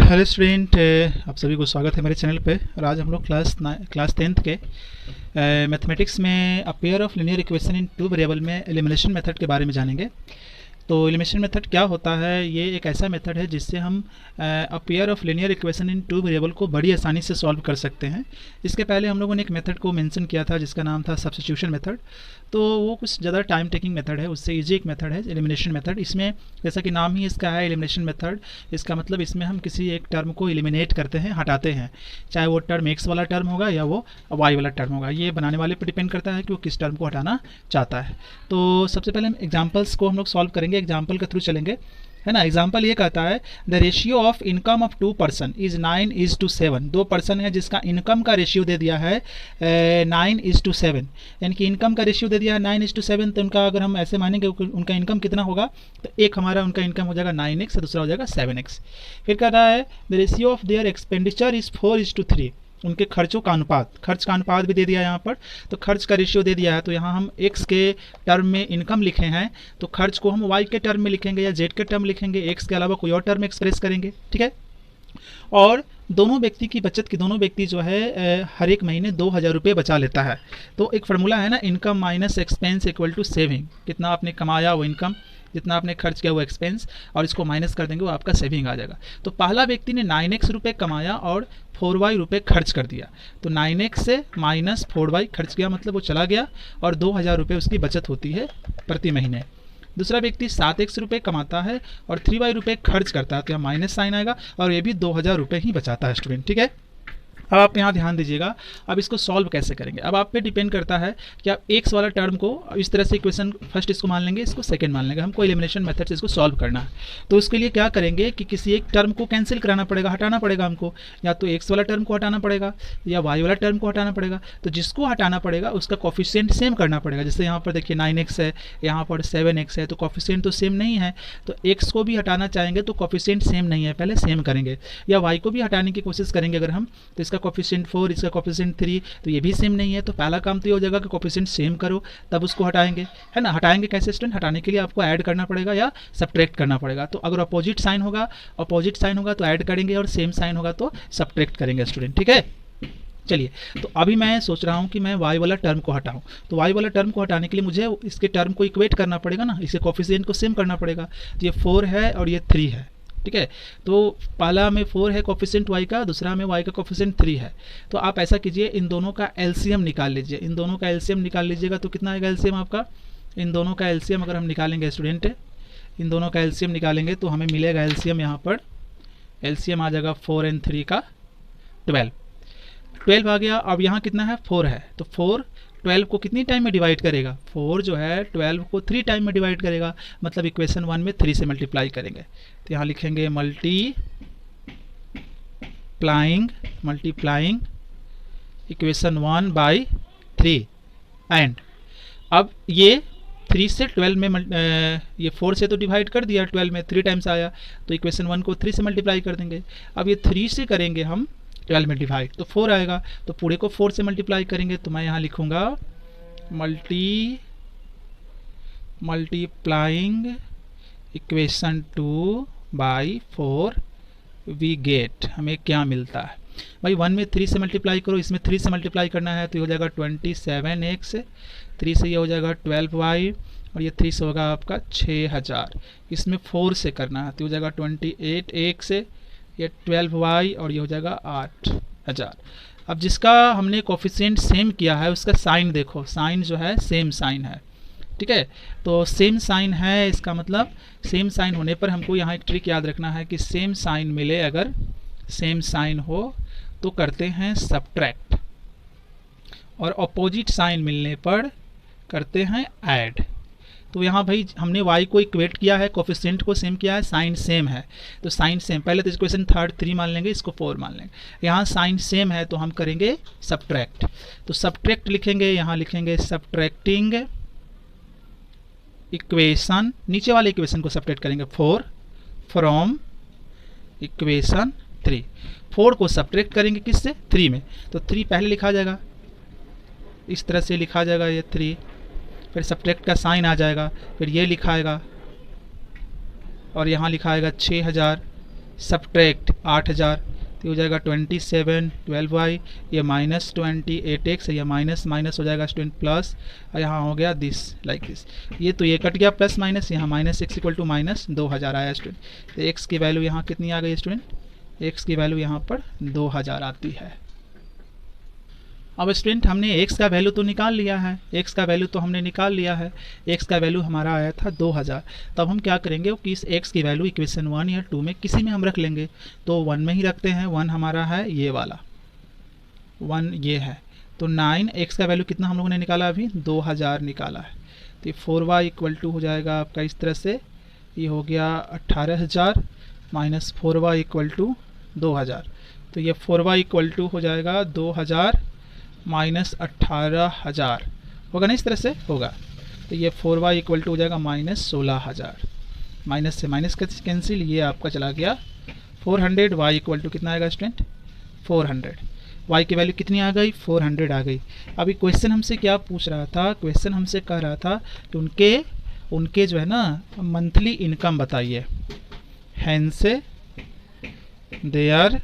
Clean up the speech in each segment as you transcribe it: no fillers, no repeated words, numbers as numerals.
Hello student, आप सभी को स्वागत है मेरे चैनल पे। और आज हम लोग क्लास 10th के मैथमेटिक्स में a pair of linear equation in two variable में एलिमिनेशन मेथड के बारे में जानेंगे। तो एलिमिनेशन मेथड क्या होता है? ये एक ऐसा मेथड है जिससे हम a pair of linear equation in two variable को बड़ी आसानी से सॉल्व कर सकते हैं। इसके पहले हम लोगों ने एक मेथड को मेंशन किया था जिसका नाम था सब्स्टिट्यूशन मेथड। तो वो कुछ ज़्यादा टाइम टेकिंग मेथड है, उससे ईजी एक मेथड है एलिमिनेशन मेथड। इसमें जैसा कि नाम ही इसका है एलिमिनेशन मेथड, इसका मतलब इसमें हम किसी एक टर्म को एलिमिनेट करते हैं, हटाते हैं, चाहे वो टर्म एक्स वाला टर्म होगा या वो वाई वाला टर्म होगा। ये बनाने वाले पर डिपेंड करता है कि वो किस टर्म को हटाना चाहता है। तो सबसे पहले हम एग्जाम्पल्स को हम लोग सॉल्व करेंगे, एग्जाम्पल के थ्रू चलेंगे, है ना। एग्जाम्पल ये कहता है the ratio of income of 2 person is 9:7। 2 person है जिसका इनकम का रेशियो दे दिया है 9:7, यानी कि इनकम का रेशियो दे दिया है 9:7। तो उनका अगर हम ऐसे मानेंगे उनका इनकम कितना होगा, तो एक हमारा उनका इनकम हो जाएगा 9x, दूसरा हो जाएगा 7x। फिर कह रहा है the ratio of their expenditure is 4:3। उनके खर्चों का अनुपात, खर्च का अनुपात भी दे दिया है यहाँ पर, तो खर्च का रेशियो दे दिया है। तो यहाँ हम x के टर्म में इनकम लिखे हैं, तो खर्च को हम y के टर्म में लिखेंगे या z के टर्म लिखेंगे, x के अलावा कोई और टर्म एक्सप्रेस करेंगे, ठीक है। और दोनों व्यक्ति की बचत की, दोनों व्यक्ति जो है हर एक महीने 2000 रुपये बचा लेता है। तो एक फार्मूला है ना, income minus expense equal to saving. कितना आपने कमाया वो इनकम, जितना आपने खर्च किया वो एक्सपेंस, और इसको माइनस कर देंगे वो आपका सेविंग आ जाएगा। तो पहला व्यक्ति ने 9x रुपये कमाया और 4y रुपये खर्च कर दिया। तो 9x से माइनस 4y खर्च किया, मतलब वो चला गया, और 2000 रुपये उसकी बचत होती है प्रति महीने। दूसरा व्यक्ति 7x रुपये कमाता है और 3y रुपये खर्च करता है, तो यहाँ माइनस साइन आएगा, और ये भी 2000 रुपये ही बचाता है स्टूडेंट, ठीक है। अब आप यहाँ ध्यान दीजिएगा, अब इसको सॉल्व कैसे करेंगे। अब आप पे डिपेंड करता है कि आप एक्स वाला टर्म को इस तरह से इक्वेशन फर्स्ट इसको मान लेंगे, इसको सेकंड मान लेंगे। हमको एलिमिनेशन मेथड से इसको सॉल्व करना है। तो उसके लिए क्या करेंगे कि किसी एक टर्म को कैंसिल कराना पड़ेगा, हटाना पड़ेगा हमको। या तो एक्स वाला टर्म को हटाना पड़ेगा या वाई वाला टर्म को हटाना पड़ेगा। तो जिसको हटाना पड़ेगा उसका कोफिशिएंट सेम करना पड़ेगा। जैसे यहाँ पर देखिए 9x है, यहाँ पर 7x है, तो कोफिशिएंट तो सेम नहीं है। तो एक्स को भी हटाना चाहेंगे तो कोफिशिएंट सेम नहीं है, पहले सेम करेंगे। या वाई को भी हटाने की कोशिश करेंगे अगर हम, तो इसका कोफिशिएंट 4, इसका कोफिशिएंट 3, तो ये भी सेम नहीं है। तो पहला काम तो ये हो जाएगा कि कोफिशिएंट सेम करो, तब उसको हटाएंगे, है ना। हटाएंगे कैसे स्टूडेंट? हटाने के लिए आपको ऐड करना पड़ेगा या सब्ट्रैक्ट करना पड़ेगा। तो अगर अपोजिट साइन होगा तो ऐड करेंगे, और सेम साइन होगा तो सब्ट्रैक्ट करेंगे स्टूडेंट, ठीक है। चलिए, तो अभी मैं सोच रहा हूँ कि मैं y वाला टर्म को हटाऊँ। तो y वाला टर्म को हटाने के लिए मुझे इसके टर्म को इक्वेट करना पड़ेगा ना, इसके कोफिशिएंट को सेम करना पड़ेगा। ये 4 है और ये 3 है, ठीक है। तो पहला में 4 है कोफिशिएंट y का, दूसरा में y का कोफिशिएंट 3 है। तो आप ऐसा कीजिए, इन दोनों का एलसीएम निकाल लीजिए। इन दोनों का एलसीएम निकाल लीजिएगा तो कितना आएगा एलसीएम आपका? इन दोनों का एलसीएम अगर हम निकालेंगे स्टूडेंट, इन दोनों का एलसीएम निकालेंगे तो हमें मिलेगा एलसीएम, यहाँ पर एलसीएम आ जाएगा 4 और 3 का 12 आ गया। अब यहाँ कितना है? 4 है। तो 4 12 को कितनी टाइम में डिवाइड करेगा? 4 जो है 12 को 3 टाइम में डिवाइड करेगा, मतलब इक्वेशन 1 में 3 से मल्टीप्लाई करेंगे। तो यहाँ लिखेंगे मल्टीप्लाइंग इक्वेशन 1 बाई 3 एंड अब ये 3 से 12 में ये 4 से तो डिवाइड कर दिया, 12 में 3 टाइम्स आया, तो इक्वेशन 1 को 3 से मल्टीप्लाई कर देंगे। अब ये 3 से करेंगे हम 12 में डिवाइड, तो 4 आएगा, तो पूरे को 4 से मल्टीप्लाई करेंगे। तो मैं यहाँ लिखूँगा multiplying equation 2 by 4 we get, हमें क्या मिलता है भाई? 1 में 3 से मल्टीप्लाई करो, इसमें 3 से मल्टीप्लाई करना है, तो ये हो जाएगा 27x, 3 से ये हो जाएगा 12y, और ये 3 से होगा आपका 6000। इसमें 4 से करना है, तो हो जाएगा 28x, ये 12y, और ये हो जाएगा 8000। अब जिसका हमने कोफिशिएंट सेम किया है उसका साइन देखो, साइन जो है सेम साइन है, ठीक है। तो सेम साइन है, इसका मतलब सेम साइन होने पर हमको यहाँ एक ट्रिक याद रखना है कि सेम साइन मिले, अगर सेम साइन हो तो करते हैं सब्ट्रैक्ट, और अपोजिट साइन मिलने पर करते हैं ऐड। तो यहाँ भाई हमने y को इक्वेट किया है, कोफिशिएंट को सेम किया है, साइन सेम है, तो साइन सेम, पहले तो इक्वेशन 3 मान लेंगे, इसको 4 मान लेंगे। यहाँ साइन सेम है तो हम करेंगे सब्ट्रैक्ट, तो सब्ट्रैक्ट लिखेंगे, यहाँ लिखेंगे सब्ट्रैक्टिंग इक्वेशन, नीचे वाले इक्वेशन को सब्ट्रैक्ट करेंगे 4 फ्रॉम इक्वेशन 3। 4 को सब्ट्रैक्ट करेंगे किससे? 3 में, तो 3 पहले लिखा जाएगा, इस तरह से लिखा जाएगा ये 3, फिर सब्ट्रैक्ट का साइन आ जाएगा, फिर ये लिखाएगा, और यहाँ लिखाएगा 6000 सब्ट्रैक्ट 8000, तो हो जाएगा 27, 12y, ये -28x, ये माइनस माइनस हो जाएगा स्टूडेंट प्लस, और यहाँ हो गया दिस लाइक दिस, ये तो ये कट गया प्लस माइनस, यहाँ -x इक्वल टू -2000 आया स्टूडेंट। तो x की वैल्यू यहाँ कितनी आ गई स्टूडेंट, x की वैल्यू यहाँ पर 2000 आती है। अब स्टूडेंट हमने x का वैल्यू तो निकाल लिया है, x का वैल्यू तो हमने निकाल लिया है, x का वैल्यू हमारा आया था 2000। तब हम क्या करेंगे कि इस x की वैल्यू इक्वेशन 1 या 2 में किसी में हम रख लेंगे, तो 1 में ही रखते हैं। 1 हमारा है ये वाला, 1 ये है, तो 9 x का वैल्यू कितना हम लोगों ने निकाला, अभी 2000 निकाला है। तो 4y इक्वल टू हो जाएगा आपका इस तरह से, ये हो गया 18000 माइनस 4y इक्वल टू 2000, तो ये 4y इक्वल टू हो जाएगा 2000 माइनस 18000 होगा ना, इस तरह से होगा। तो ये 4y इक्वल टू हो जाएगा -16000, माइनस से माइनस कैंसिल, ये आपका चला गया 400, y इक्वल टू कितना आएगा स्टूडेंट 400, y की वैल्यू कितनी आ गई 400 आ गई। अभी क्वेश्चन हमसे क्या पूछ रहा था, क्वेश्चन हमसे कह रहा था कि उनके जो है ना मंथली इनकम बताइए, हैंस देयर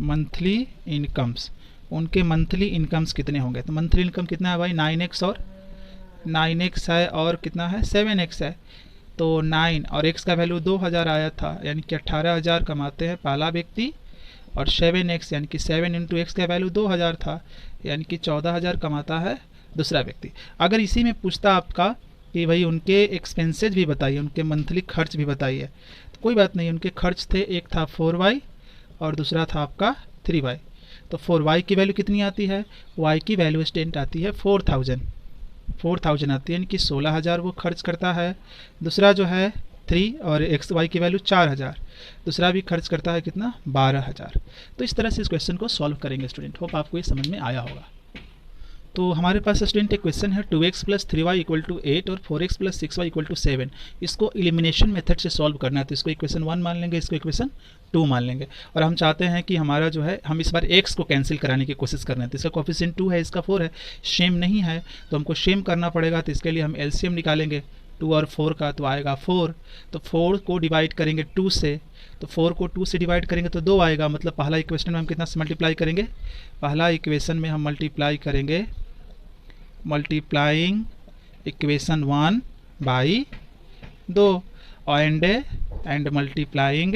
मंथली इनकम्स, उनके मंथली इनकम्स कितने होंगे। तो मंथली इनकम कितना है भाई 9x, और 9x है और कितना है 7x है, तो 9 और x का वैल्यू 2000 आया था, यानी कि 18000 कमाते हैं पहला व्यक्ति, और 7x यानी कि 7 इंटू एक्स का वैल्यू 2000 था, यानी कि 14000 कमाता है दूसरा व्यक्ति। अगर इसी में पूछता आपका कि भाई उनके एक्सपेंसेज भी बताइए, उनके मंथली खर्च भी बताइए, तो कोई बात नहीं, उनके खर्च थे, एक था 4y और दूसरा था आपका 3y। तो 4y की वैल्यू कितनी आती है, y की वैल्यू स्टूडेंट आती है 4000 आती है, यानी कि 16000 वो खर्च करता है। दूसरा जो है 3 और y की वैल्यू 4000, दूसरा भी खर्च करता है कितना 12000। तो इस तरह से इस क्वेश्चन को सॉल्व करेंगे स्टूडेंट, होप आपको ये समझ में आया होगा। तो हमारे पास स्टूडेंट एक क्वेश्चन है 2x plus 3y equal to 8 और 4x plus 6y equal to 7, इसको एलिमिनेशन मेथड से सॉल्व करना है। तो इसको इक्वेशन 1 मान लेंगे, इसको इक्वेशन 2 मान लेंगे, और हम चाहते हैं कि हमारा जो है हम इस बार x को कैंसिल कराने की कोशिश कर रहे हैं। तो इसका कोफिशिएंट 2 है, इसका 4 है, सेम नहीं है तो हमको सेम करना पड़ेगा। तो इसके लिए हम एलसीएम निकालेंगे 2 और 4 का, तो आएगा 4। तो 4 को डिवाइड करेंगे 2 से, तो 4 को 2 से डिवाइड करेंगे तो 2 आएगा, मतलब पहला इक्वेशन में हम कितना से मल्टीप्लाई करेंगे, पहला इक्वेशन में हम मल्टीप्लाई करेंगे, multiplying equation 1 by 2 and multiplying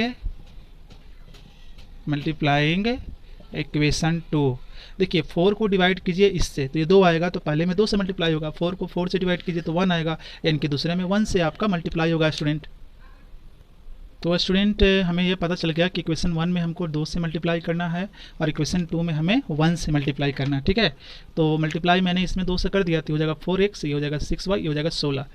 equation 2। देखिए 4 को डिवाइड कीजिए इससे तो ये 2 आएगा, तो पहले में 2 से मल्टीप्लाई होगा, 4 को 4 से डिवाइड कीजिए तो 1 आएगा, यानी कि दूसरे में 1 से आपका मल्टीप्लाई होगा स्टूडेंट। तो स्टूडेंट हमें ये पता चल गया कि इक्वेशन 1 में हमको 2 से मल्टीप्लाई करना है और इक्वेशन 2 में हमें 1 से मल्टीप्लाई करना है, ठीक है। तो मल्टीप्लाई मैंने इसमें 2 से कर दिया, तो हो जाएगा 4x, ये हो जाएगा 6y, ये हो जाएगा 16,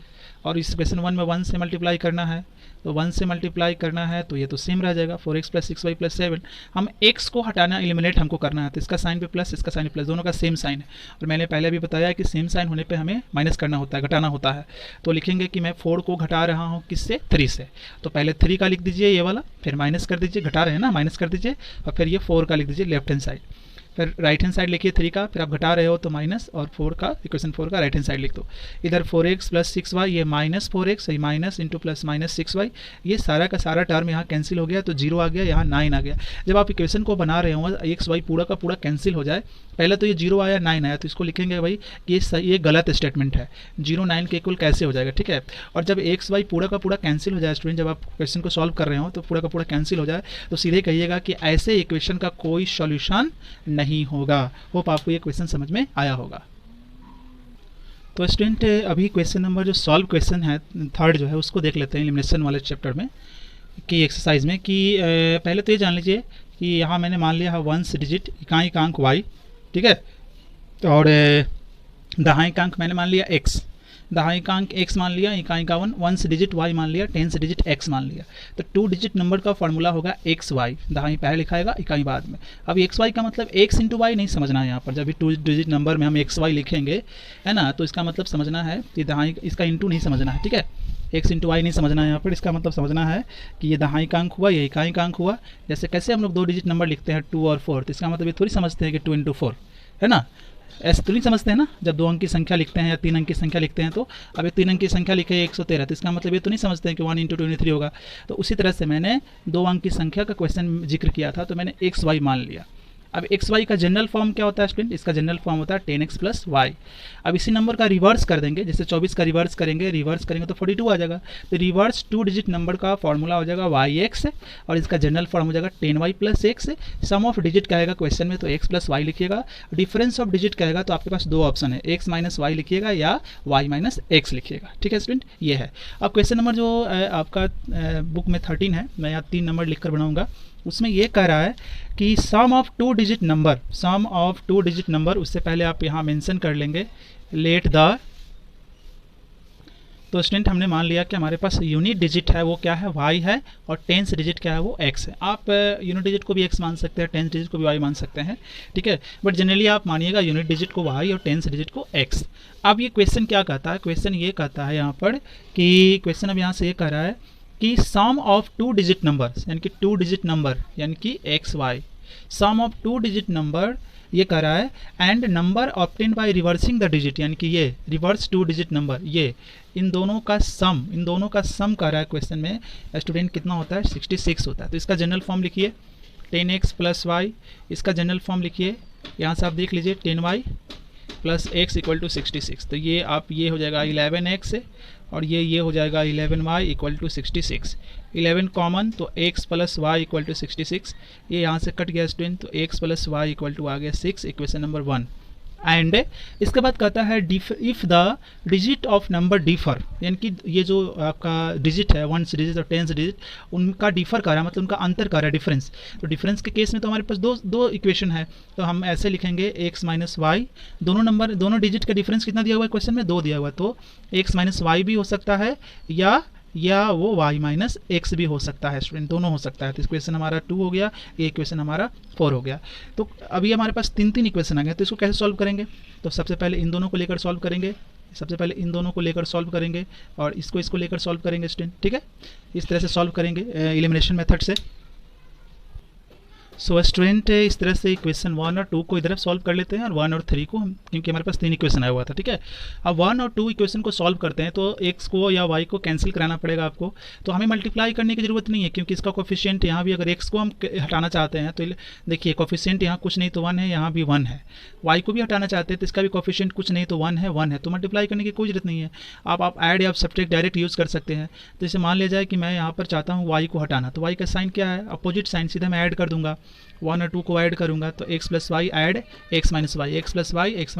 और इस इक्वेशन 1 में 1 से मल्टीप्लाई करना है, तो 1 से मल्टीप्लाई करना है तो ये तो सेम रह जाएगा 4x प्लस 6y प्लस 7। हम x को हटाना, एलिमिनेट हमको करना है, तो इसका साइन पे प्लस, इसका साइन पे प्लस, दोनों का सेम साइन है। और मैंने पहले भी बताया कि सेम साइन होने पे हमें माइनस करना होता है, घटाना होता है। तो लिखेंगे कि मैं 4 को घटा रहा हूँ किससे, 3 से, तो पहले 3 का लिख दीजिए ये वाला, फिर माइनस कर दीजिए, घटा रहे हैं ना, माइनस कर दीजिए, और फिर ये 4 का लिख दीजिए लेफ्ट हैंड साइड, फिर राइट हैंड साइड लिखिए 3 का, फिर आप घटा रहे हो तो माइनस, और 4 का इक्वेशन 4 का राइट हैंड साइड लिख दो। इधर 4x प्लस 6y, ये माइनस 4x, ये minus into plus minus 6y, ये सारा का सारा टर्म यहाँ कैंसिल हो गया, तो 0 आ गया, यहाँ 9 आ गया। जब आप इक्वेशन को बना रहे हो एक्स वाई पूरा का पूरा कैंसिल हो जाए, पहले तो ये 0 आया 9 आया, तो इसको लिखेंगे भाई कि ये गलत स्टेटमेंट है, 0 9 के इक्वल कैसे हो जाएगा, ठीक है। और जब एक्स वाई पूरा का पूरा कैंसिल हो जाए स्टूडेंट, जब आप क्वेश्चन को सॉल्व कर रहे हो तो पूरा का पूरा कैंसिल हो जाए, तो सीधे कहिएगा कि ऐसे इक्वेशन का कोई सॉल्यूशन नहीं होगा। होप आपको ये क्वेश्चन समझ में आया होगा। तो स्टूडेंट अभी क्वेश्चन नंबर जो सॉल्व क्वेश्चन है थर्ड जो है उसको देख लेते हैं एलिमिनेशन वाले चैप्टर में की एक्सरसाइज में। कि पहले तो ये जान लीजिए कि यहाँ मैंने मान लिया है वंस डिजिट इकांक y, ठीक है, और दहाइकांक मैंने मान लिया x, दहाइकांक x मान लिया, इकाइकावन वंस डिजिट y मान लिया, टेंस डिजिट x मान लिया। तो 2 डिजिट नंबर का फॉर्मूला होगा एक्स वाई, दहाई पहले लिखाएगा, इकाई बाद में। अब एक्स वाई का मतलब x इंटू वाई नहीं समझना है यहाँ पर, जब भी 2 डिजिट नंबर में हम एक्स वाई लिखेंगे है ना, तो इसका मतलब समझना है कि दहाई, इसका इंटू नहीं समझना है, ठीक है, x इंटू वाई नहीं समझना है यहाँ पर। इसका मतलब समझना है कि ये दहाइकांक हुआ, ये इकाइकांक हुआ। जैसे कैसे हम लोग 2 डिजिट नंबर लिखते हैं 2 और 4, तो इसका मतलब ये थोड़ी समझते हैं कि 2 इंटू 4 है ना, ऐसे तो नहीं समझते हैं ना, जब 2 अंक की संख्या लिखते हैं या 3 अंक की संख्या लिखते हैं तो अब ये 3 अंक की संख्या लिखे 113, तो इसका मतलब ये तो नहीं समझते हैं कि 1 × 23 होगा। तो उसी तरह से मैंने 2 अंक की संख्या का क्वेश्चन जिक्र किया था, तो मैंने एक्स वाई मान लिया। अब एक्स वाई का जनरल फॉर्म क्या होता है स्टूडेंट, इसका जनरल फॉर्म होता है 10x + y। अब इसी नंबर का रिवर्स कर देंगे, जैसे 24 का रिवर्स करेंगे तो 42 आ जाएगा। तो रिवर्स 2 डिजिट नंबर का फॉर्मूला हो जाएगा yx और इसका जनरल फॉर्म हो जाएगा 10y + x। Sum of digit कहेगा क्वेश्चन में तो x + y लिखिएगा, डिफरेंस ऑफ डिजिट कहेगा तो आपके पास 2 ऑप्शन है, x - y लिखिएगा या y - x लिखिएगा। ठीक है स्टूडेंट, ये है। अब क्वेश्चन नंबर जो आपका बुक में 13 है, मैं यहाँ 3 नंबर लिखकर बनाऊंगा। उसमें ये कह रहा है कि सम ऑफ 2 डिजिट नंबर, उससे पहले आप यहाँ मेंशन कर लेंगे लेट द। तो स्टूडेंट हमने मान लिया कि हमारे पास यूनिट डिजिट है वो क्या है, y है, और टेंस डिजिट क्या है वो x है। आप यूनिट डिजिट को भी x मान सकते हैं, टेंस डिजिट को भी y मान सकते हैं, ठीक है, बट जनरली आप मानिएगा यूनिट डिजिट को y और टेंस डिजिट को x। अब ये क्वेश्चन क्या कहता है, क्वेश्चन ये कहता है यहाँ पर कि क्वेश्चन अब यहाँ से ये कह रहा है कि सम ऑफ 2 डिजिट नंबर, यानी कि 2 डिजिट नंबर यानी कि X Y, sum of 2 digit number ये कह रहा है, and number obtain by reversing the digit, यानी कि ये रिवर्स 2 डिजिट नंबर, ये इन दोनों का सम कर रहा है क्वेश्चन में स्टूडेंट कितना होता है, 66 होता है। तो इसका जनरल फॉर्म लिखिए 10x + y, इसका जनरल फॉर्म लिखिए, यहाँ से आप देख लीजिए 10y + x = 66। तो ये हो जाएगा 11x और ये हो जाएगा 11y = 66। 11 कॉमन तो x + y = 66, ये यहाँ से कट गया स्टूडेंट, तो x + y = आ गया 6, इक्वेशन नंबर 1। एंड इसके बाद कहता है if the digit of number differ, यानी कि ये जो आपका डिजिट है 1 डिजिट और 10 डिजिट उनका डिफर कर रहा है, मतलब उनका अंतर कर रहा है, डिफरेंस। तो डिफरेंस के केस में तो हमारे पास दो इक्वेशन है, तो हम ऐसे लिखेंगे x - y, दोनों डिजिट का डिफरेंस कितना दिया हुआ है क्वेश्चन में, 2 दिया हुआ है, तो x - y भी हो सकता है या वो y - x भी हो सकता है स्टूडेंट, दोनों हो सकता है। तो इक्वेशन हमारा 2 हो गया, ये इक्वेशन हमारा 4 हो गया। तो अभी हमारे पास 3 इक्वेशन आ गए, तो इसको कैसे सॉल्व करेंगे, तो सबसे पहले इन दोनों को लेकर सॉल्व करेंगे, और इसको लेकर सॉल्व करेंगे स्टूडेंट, ठीक है, इस तरह से सॉल्व करेंगे एलिमिनेशन मेथड से। सो स्टूडेंट इस तरह से इक्वेशन 1 और 2 को इधर सॉल्व कर लेते हैं, और 1 और 3 को हम, क्योंकि हमारे पास 3 इक्वेशन आया हुआ था, ठीक है। अब 1 और 2 इक्वेशन को सॉल्व करते हैं तो x को या y को कैंसिल कराना पड़ेगा आपको, तो हमें मल्टीप्लाई करने की जरूरत नहीं है, क्योंकि इसका कोफिशिएंट यहाँ भी, अगर x को हम हटाना चाहते हैं तो देखिए कोफिशिएंट यहाँ कुछ नहीं तो 1 है, यहाँ भी 1 है, y को भी हटाना चाहते हैं तो इसका भी कोफिशिएंट कुछ नहीं तो 1 है, तो मल्टीप्लाई करने की कोई जरूरत नहीं है। आप ऐड या सब्ट्रैक्ट डायरेक्ट यूज़ कर सकते हैं। तो जैसे मान लिया जाए कि मैं यहाँ पर चाहता हूँ y को हटाना, तो y का साइन क्या है, अपोजिट साइन, सीधा मैं ऐड कर दूंगा, 1 और 2 को ऐड करूंगा, तो x + y add x - y, x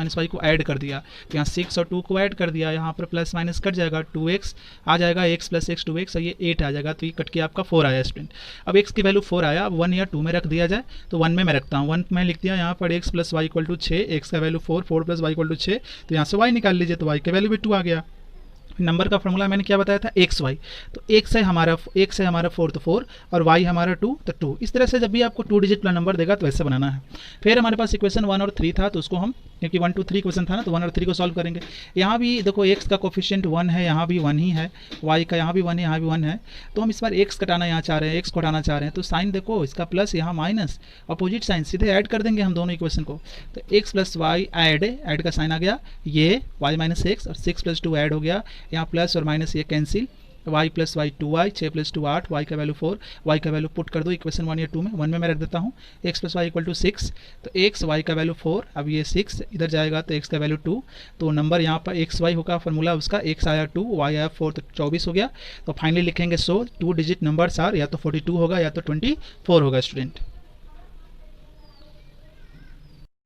- y को ऐड कर दिया, तो यहाँ 6 और 2 को ऐड कर दिया, यहाँ पर प्लस माइनस कट जाएगा, 2x आ जाएगा, x + x 2x, और ये 8 आ जाएगा, तो ये कट के आपका 4 आया स्टूडेंट। अब x की वैल्यू 4 आया, अब 1 या 2 में रख दिया जाए, तो 1 में मैं रखता हूँ, 1 में लिख दिया, यहाँ पर x + y = 6, x का वैल्यू 4 + y = 6, तो यहाँ से y निकाल लीजिए, तो y की वैल्यू भी 2 आ गया। नंबर का फॉर्मूला मैंने क्या बताया था, एक्स वाई, तो x है हमारा 4 तो 4 और y हमारा 2 तो 2। इस तरह से जब भी आपको 2 डिजिट वाला नंबर देगा तो ऐसे बनाना है। फिर हमारे पास इक्वेशन 1 और 3 था, तो उसको हम, क्योंकि 1 2 3 इक्वेशन था ना, तो 1 और 3 को सॉल्व करेंगे। यहाँ भी देखो x का कोफिशिएंट 1 है, यहाँ भी 1 ही है, y का यहाँ भी 1 है, यहाँ भी 1 है, तो हम इस बार x कटाना यहाँ चाह रहे हैं, x को हटाना चाह रहे हैं, तो साइन देखो इसका प्लस, यहाँ माइनस, अपोजिट साइन, सीधे ऐड कर देंगे हम दोनों इक्वेशन को, तो x + y ऐड का साइन आ गया, ये y - x, और 6 + 2 ऐड हो गया, यहाँ प्लस और माइनस ये cancel, y + y 2y, 6 + 2 8, y का वैल्यू 4, y का वैल्यू पुट कर दो इक्वेशन 1 या 2 में, 1 में मैं रख देता हूँ, x + y = 6, तो x y का वैल्यू 4, अब ये 6 इधर जाएगा तो x का वैल्यू 2, तो नंबर यहाँ पर x y होगा फॉर्मूला उसका, x आया 2, y आया 4, तो 24 हो गया। तो फाइनली लिखेंगे 2 डिजिट नंबर्स आर, या तो 42 होगा या तो 24 होगा स्टूडेंट।